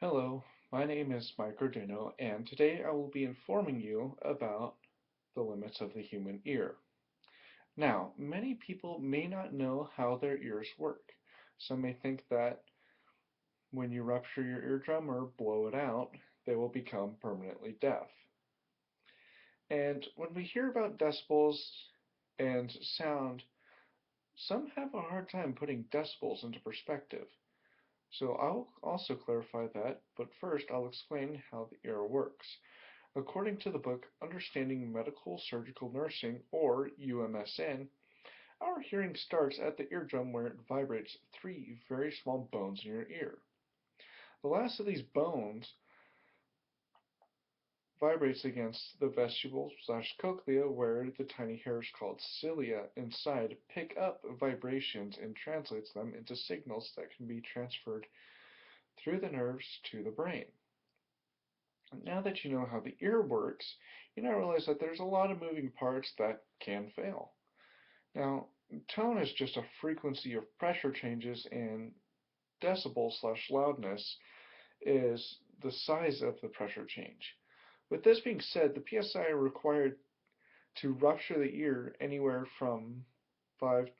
Hello, my name is Mike Arduino, and today I will be informing you about the limits of the human ear. Now, many people may not know how their ears work. Some may think that when you rupture your eardrum or blow it out, they will become permanently deaf. And when we hear about decibels and sound, some have a hard time putting decibels into perspective. So I'll also clarify that, but first I'll explain how the ear works. According to the book Understanding Medical Surgical Nursing, or UMSN, our hearing starts at the eardrum where it vibrates three very small bones in your ear. The last of these bones vibrates against the vestibule/cochlea where the tiny hairs called cilia inside pick up vibrations and translates them into signals that can be transferred through the nerves to the brain. Now that you know how the ear works, you now realize that there's a lot of moving parts that can fail. Now, tone is just a frequency of pressure changes, and decibel/loudness is the size of the pressure change. With this being said, the PSI required to rupture the ear anywhere from 5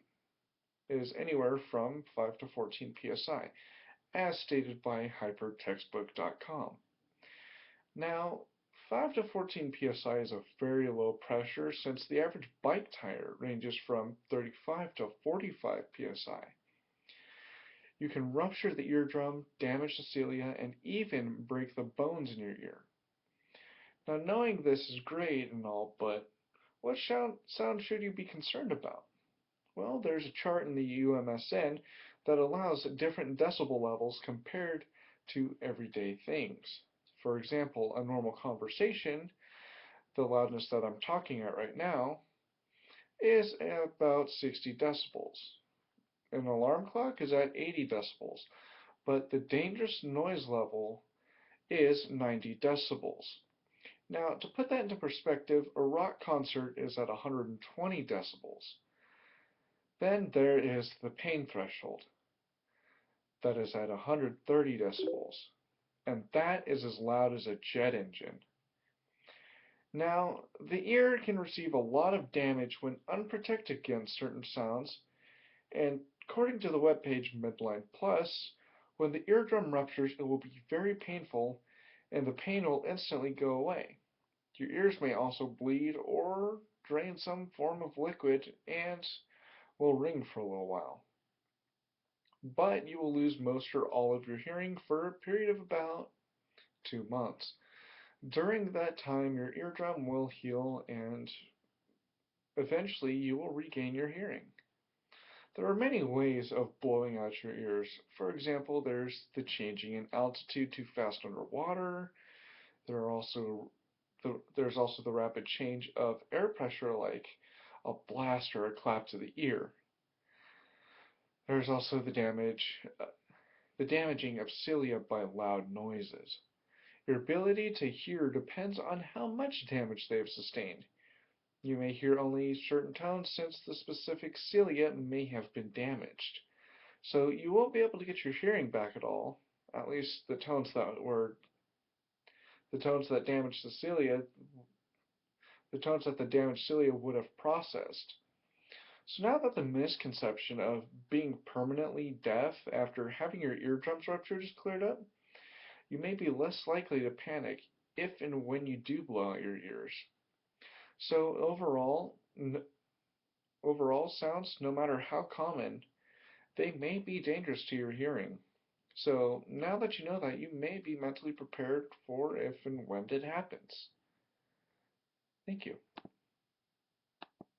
anywhere from 5 to 14 PSI, as stated by hypertextbook.com. Now, 5 to 14 psi is a very low pressure since the average bike tire ranges from 35 to 45 psi. You can rupture the eardrum, damage the cilia, and even break the bones in your ear. Now, knowing this is great and all, but what sound should you be concerned about? Well, there's a chart in the UMSN that allows different decibel levels compared to everyday things. For example, a normal conversation, the loudness that I'm talking at right now, is about 60 decibels. An alarm clock is at 80 decibels, but the dangerous noise level is 90 decibels. Now, to put that into perspective, a rock concert is at 120 decibels. Then there is the pain threshold, that is at 130 decibels, and that is as loud as a jet engine. Now, the ear can receive a lot of damage when unprotected against certain sounds, and according to the webpage Midline Plus, when the eardrum ruptures, it will be very painful, and the pain will instantly go away. Your ears may also bleed or drain some form of liquid and will ring for a little while. But you will lose most or all of your hearing for a period of about 2 months. During that time, your eardrum will heal and eventually you will regain your hearing. There are many ways of blowing out your ears. For example, there's the changing in altitude too fast underwater. There's also the rapid change of air pressure like a blast or a clap to the ear. There's also the damaging of cilia by loud noises. Your ability to hear depends on how much damage they have sustained. You may hear only certain tones since the specific cilia may have been damaged. So you won't be able to get your hearing back at all, at least the tones that damaged the cilia, the tones that the damaged cilia would have processed. So now that the misconception of being permanently deaf after having your eardrums ruptured is cleared up, you may be less likely to panic if and when you do blow out your ears. So overall sounds, no matter how common, they may be dangerous to your hearing. So now that you know that, you may be mentally prepared for if and when it happens. Thank you.